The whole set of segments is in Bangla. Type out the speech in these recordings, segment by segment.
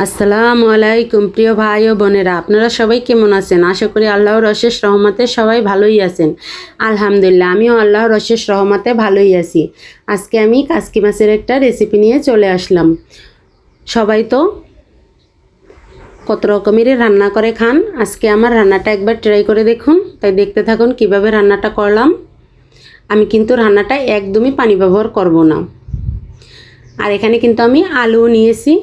আসসালামু আলাইকুম প্রিয় ভাই ও বোনেরা, আপনারা সবাই কেমন আছেন? আশা করি আল্লাহর অশেষ রহমতে সবাই ভালোই আছেন। আলহামদুলিল্লাহ, আমিও আল্লাহর অশেষ রহমতে ভালোই আছি। আজকে আমি কাসকি মাছের একটা রেসিপি নিয়ে চলে আসলাম। সবাই তো কত রকমেরই রান্না করে খান, আজকে আমার রান্নাটা একবার ট্রাই করে দেখুন। তাই দেখতে থাকুন কিভাবে রান্নাটা করলাম। আমি কিন্তু রান্নাটা একদমই পানি ব্যবহার করব না। আর এখানে কিন্তু আমি আলু নিয়েছি।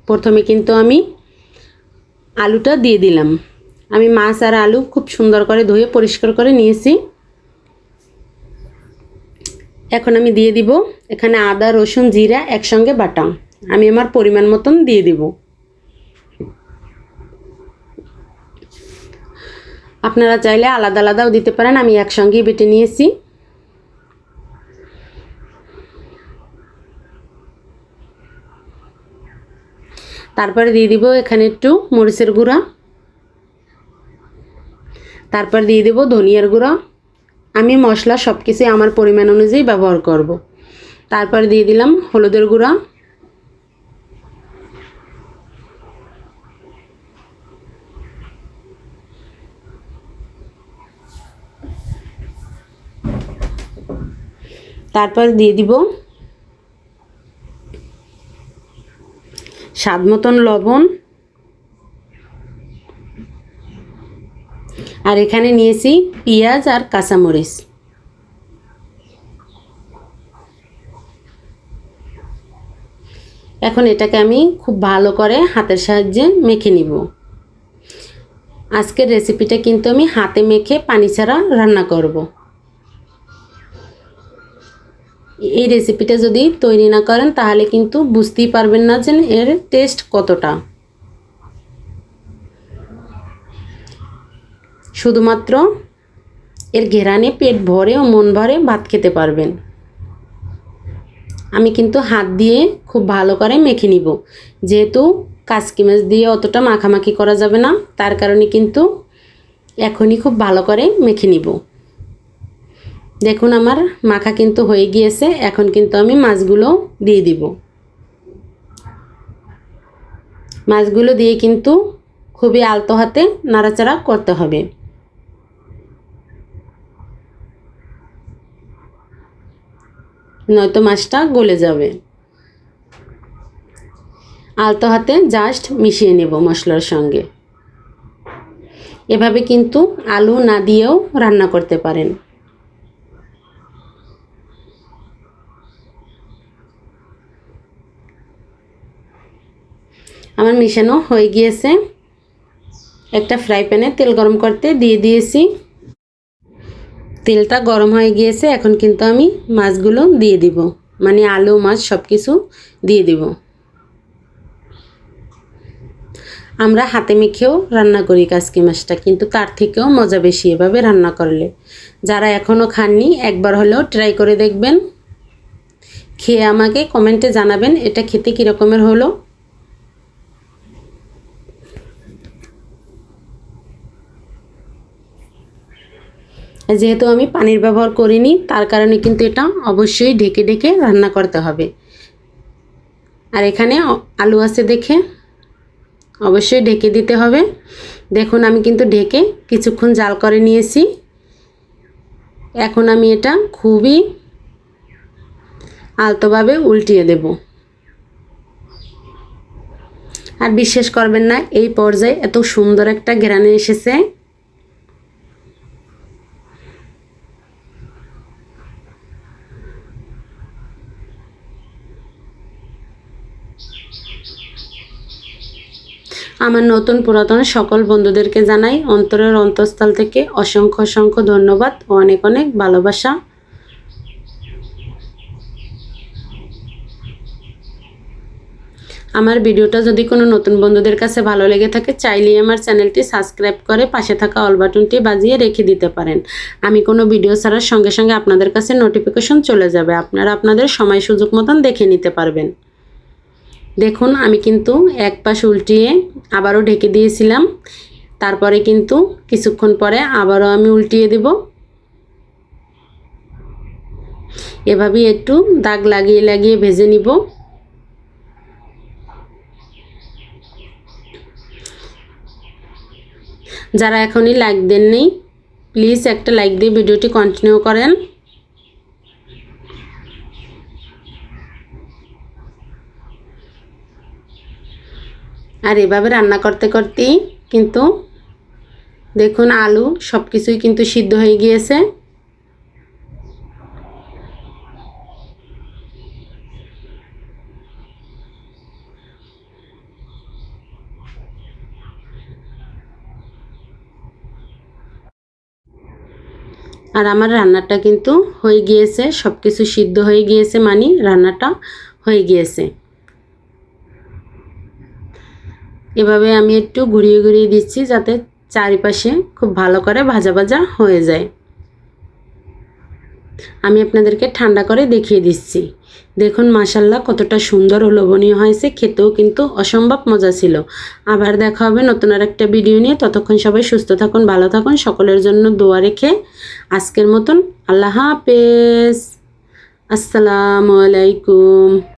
প্রথমে কিন্তু আমি আলুটা দিয়ে দিলাম। আমি মাছ আর আলু খুব সুন্দর করে ধুয়ে পরিষ্কার করে নিয়েছি। এখন আমি দিয়ে দিব এখানে আদা রসুন জিরা একসঙ্গে বাটা। আমি আমার পরিমাণ মতন দিয়ে দিব। আপনারা চাইলে আলাদা আলাদাও দিতে পারেন, আমি একসঙ্গেই বেটে নিয়েছি। তারপরে দিয়ে দিব এখানে একটু মরিচের গুঁড়া, তারপর দিয়ে দেব ধনিয়ার গুঁড়া। আমি মশলা সব কিছুই আমার পরিমাণ অনুযায়ী ব্যবহার করব। তারপর দিয়ে দিলাম হলুদের গুঁড়া, তারপর দিয়ে দিব স্বাদ মতন লবণ। আর এখানে নিয়েছি পেঁয়াজ আর কাঁচামরিচ। এখন এটাকে আমি খুব ভালো করে হাতের সাহায্যে মেখে নিব। আজকের রেসিপিটা কিন্তু আমি হাতে মেখে পানি ছাড়া রান্না করব। এই রেসিপিটা যদি তৈরি না করেন তাহলে কিন্তু বুঝতেই পারবেন না যে এর টেস্ট কতটা। শুধুমাত্র এর ঘেরানে পেট ভরে ও মন ভরে ভাত খেতে পারবেন। আমি কিন্তু হাত দিয়ে খুব ভালো করে মেখে নিব, যেহেতু কাসকি মাছ দিয়ে অতটা মাখামাখি করা যাবে না, তার কারণে কিন্তু এখনই খুব ভালো করে মেখে নিব। দেখুন আমার মাখা কিন্তু হয়ে গিয়েছে। এখন কিন্তু আমি মাছগুলো দিয়ে দিব। মাছগুলো দিয়ে কিন্তু খুবই আলতো হাতে নাড়াচাড়া করতে হবে, নয়তো মাছটা গলে যাবে। আলতো হাতে জাস্ট মিশিয়ে নেব মশলার সঙ্গে। এভাবে কিন্তু আলু না দিয়েও রান্না করতে পারেন। আমার মিশানো হয়ে গিয়েছে। একটা ফ্রাই প্যানে তেল গরম করতে দিয়ে দিয়েছি। তেলটা গরম হয়ে গিয়েছে। এখন কিন্তু আমি মাছগুলো দিয়ে দিব, মানে আলু মাছ সব কিছু দিয়ে দিব। আমরা হাতে মেখেও রান্না করি কাসকি মাছটা, কিন্তু তার থেকেও মজা বেশি এভাবে রান্না করলে। যারা এখনও খাননি একবার হলেও ট্রাই করে দেখবেন। খেয়ে আমাকে কমেন্টে জানাবেন এটা খেতে কীরকমের হলো। যেহেতু আমি পানির ব্যবহার করিনি, তার কারণে কিন্তু এটা অবশ্যই ঢেকে ঢেকে রান্না করতে হবে। আর এখানে আলু আছে দেখে অবশ্যই ঢেকে দিতে হবে। দেখুন আমি কিন্তু ঢেকে কিছুক্ষণ জাল করে নিয়েছি। এখন আমি এটা খুবই আলতোভাবে উল্টিয়ে দেব। আর বিশ্বাস করবেন না, এই পর্যায়ে এত সুন্দর একটা ঘ্রাণ এসেছে। আমার নতুন পুরাতন সকল বন্ধুদেরকে জানাই অন্তরের অন্তঃস্থল থেকে অসংখ্য অসংখ্য ধন্যবাদ ও অনেক অনেক ভালোবাসা। আমার ভিডিওটা যদি কোনো নতুন বন্ধুদের কাছে ভালো লেগে থাকে, চাইলেই আমার চ্যানেলটি সাবস্ক্রাইব করে পাশে থাকা অল বাটনটি বাজিয়ে রেখে দিতে পারেন। আমি কোনো ভিডিও ছাড়ার সঙ্গে সঙ্গে আপনাদের কাছে নোটিফিকেশন চলে যাবে। আপনারা আপনাদের সময় সুযোগ মতন দেখে নিতে পারবেন। দেখুন আমি কিন্তু এক পাশ উল্টিয়ে আবারও ঢেকে দিয়েছিলাম। তারপরে কিন্তু কিছুক্ষণ পরে আবারও আমি উল্টিয়ে দেব। এভাবেই একটু দাগ লাগিয়ে লাগিয়ে ভেজে নিব। যারা এখনই লাইক দেননি প্লিজ একটা লাইক দিয়ে ভিডিওটি কন্টিনিউ করেন। আর এভাবে রান্না করতে করতেই কিন্তু দেখুন আলু সব কিছুই কিন্তু সিদ্ধ হয়ে গিয়েছে। আর আমার রান্নাটা কিন্তু হয়ে গিয়েছে, সব কিছু সিদ্ধ হয়ে গিয়েছে, মানে রান্নাটা হয়ে গিয়েছে। এভাবে আমি একটু ঘুরিয়ে ঘুরিয়ে দিচ্ছি যাতে চারিপাশে খুব ভালো করে ভাজা ভাজা হয়ে যায়। আমি আপনাদেরকে ঠান্ডা করে দেখিয়ে দিচ্ছি। দেখুন মাশাল্লাহ কতটা সুন্দর ও লোভনীয় হয়েছে, খেতেও কিন্তু অসম্ভব মজা ছিল। আবার দেখা হবে নতুন আর একটা ভিডিও নিয়ে। ততক্ষণ সবাই সুস্থ থাকুন, ভালো থাকুন, সকলের জন্য দোয়া রেখে আজকের মতন আল্লাহ হাফেজ। আসসালামু আলাইকুম।